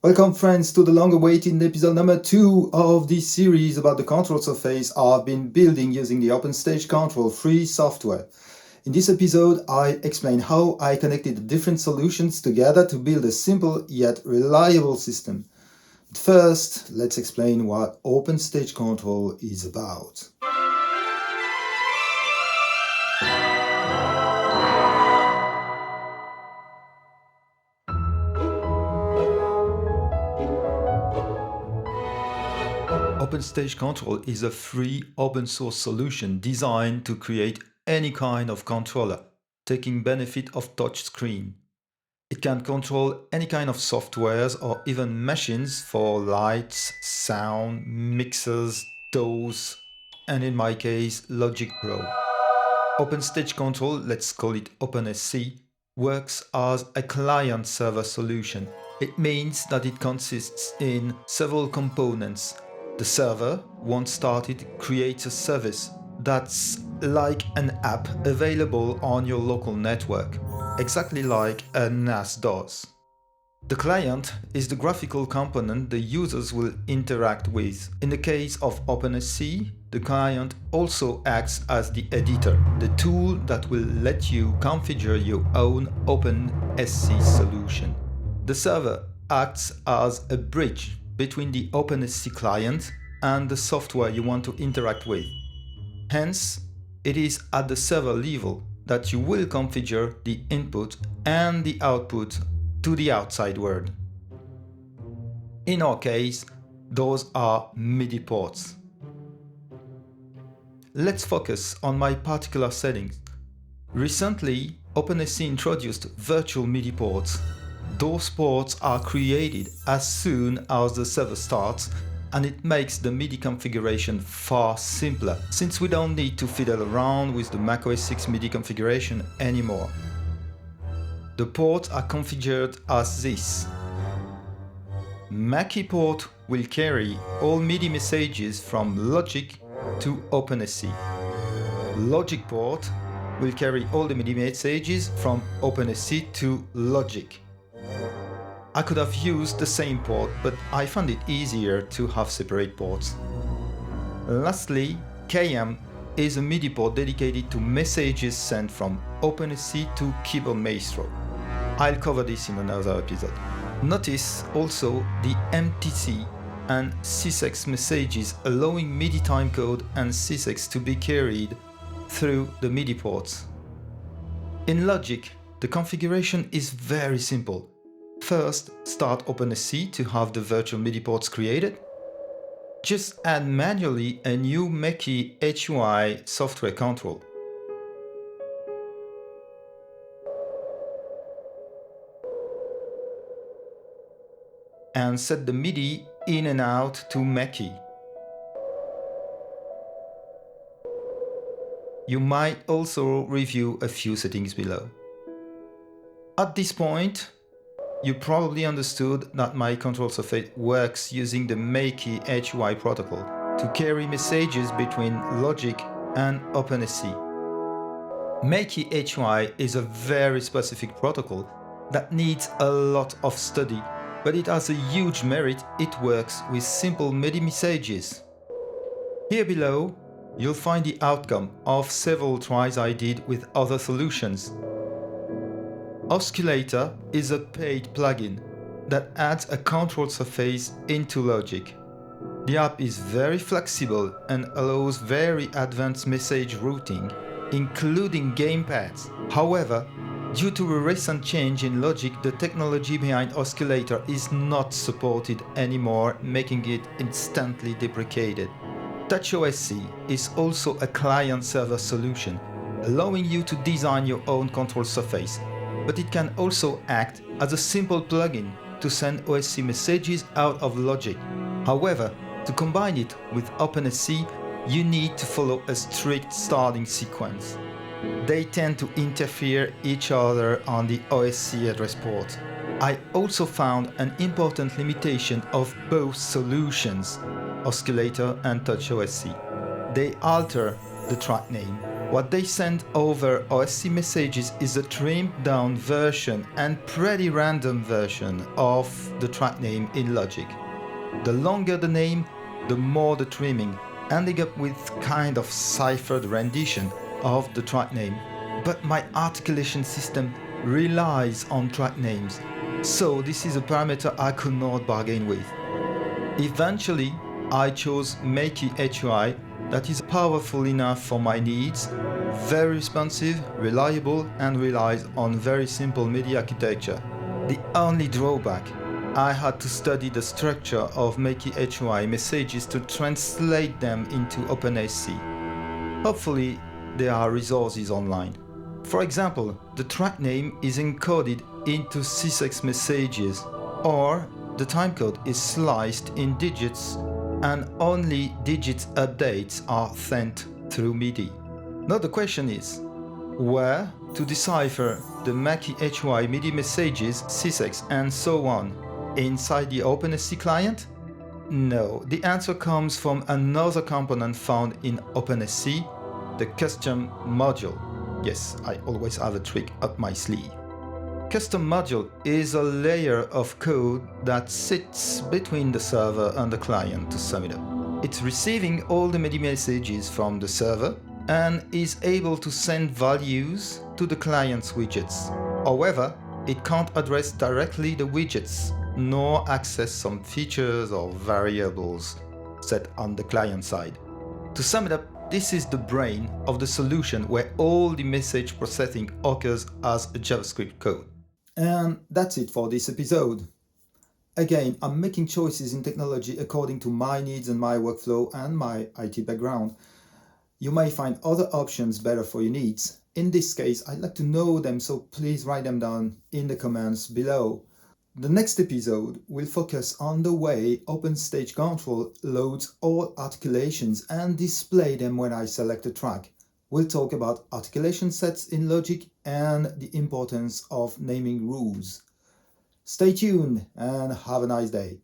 Welcome friends to the long-awaited episode number 2 of this series about the control surface I've been building using the Open Stage Control free software. In this episode, I explain how I connected the different solutions together to build a simple yet reliable system. But first, let's explain what Open Stage Control is about. Open Stage Control is a free open source solution designed to create any kind of controller, taking benefit of touchscreen. It can control any kind of softwares or even machines for lights, sound, mixers, DAWs, and in my case, Logic Pro. Open Stage Control, let's call it OpenSC, works as a client-server solution. It means that it consists in several components. The server, once started, creates a service that's like an app available on your local network, exactly like a NAS does. The client is the graphical component the users will interact with. In the case of OpenSC, the client also acts as the editor, the tool that will let you configure your own OpenSC solution. The server acts as a bridge between the OpenSC client and the software you want to interact with. Hence, it is at the server level that you will configure the input and the output to the outside world. In our case, those are MIDI ports. Let's focus on my particular settings. Recently, OpenSC introduced virtual MIDI ports. Those ports are created as soon as the server starts, and it makes the MIDI configuration far simpler, since we don't need to fiddle around with the Mac OS X MIDI configuration anymore. The ports are configured as this. Mackie port will carry all MIDI messages from Logic to OpenSC. Logic port will carry all the MIDI messages from OpenSC to Logic. I could have used the same port, but I found it easier to have separate ports. Lastly, KM is a MIDI port dedicated to messages sent from OpenSC to Keyboard Maestro. I'll cover this in another episode. Notice also the MTC and SysEx messages allowing MIDI timecode and SysEx to be carried through the MIDI ports. In Logic, the configuration is very simple. First, start OpenSC to have the virtual MIDI ports created. Just add manually a new Mackie HUI software control. And set the MIDI in and out to Mackie. You might also review a few settings below. At this point, you probably understood that my control surface works using the Mackie HUI protocol to carry messages between Logic and OpenSC. Mackie HUI is a very specific protocol that needs a lot of study, but it has a huge merit. It works with simple MIDI messages. Here below, you'll find the outcome of several tries I did with other solutions. Osculator is a paid plugin that adds a control surface into Logic. The app is very flexible and allows very advanced message routing, including gamepads. However, due to a recent change in Logic, the technology behind Osculator is not supported anymore, making it instantly deprecated. TouchOSC is also a client-server solution, allowing you to design your own control surface, but it can also act as a simple plugin to send OSC messages out of Logic. However, to combine it with OpenSC, you need to follow a strict starting sequence. They tend to interfere each other on the OSC address port. I also found an important limitation of both solutions, Osculator and TouchOSC. They alter the track name. What they send over OSC messages is a trimmed down version and pretty random version of the track name in Logic. The longer the name, the more the trimming, ending up with kind of ciphered rendition of the track name. But my articulation system relies on track names, so this is a parameter I could not bargain with. Eventually, I chose Mackie HUI that is powerful enough for my needs, very responsive, reliable, and relies on very simple MIDI architecture. The only drawback, I had to study the structure of Mackie HUI messages to translate them into OpenSC. Hopefully, there are resources online. For example, the track name is encoded into C6 messages, or the timecode is sliced in digits and only digits updates are sent through MIDI. Now the question is, where to decipher the Mackie HUI MIDI messages, C6 and so on, inside the OpenSC client? No, the answer comes from another component found in OpenSC, the custom module. Yes, I always have a trick up my sleeve. Custom module is a layer of code that sits between the server and the client, to sum it up. It's receiving all the MIDI messages from the server and is able to send values to the client's widgets. However, it can't address directly the widgets, nor access some features or variables set on the client side. To sum it up, this is the brain of the solution where all the message processing occurs as a JavaScript code. And that's it for this episode. Again, I'm making choices in technology according to my needs and my workflow and my IT background. You may find other options better for your needs. In this case, I'd like to know them, so please write them down in the comments below. The next episode will focus on the way Open Stage Control loads all articulations and display them when I select a track. We'll talk about articulation sets in Logic and the importance of naming rules. Stay tuned and have a nice day.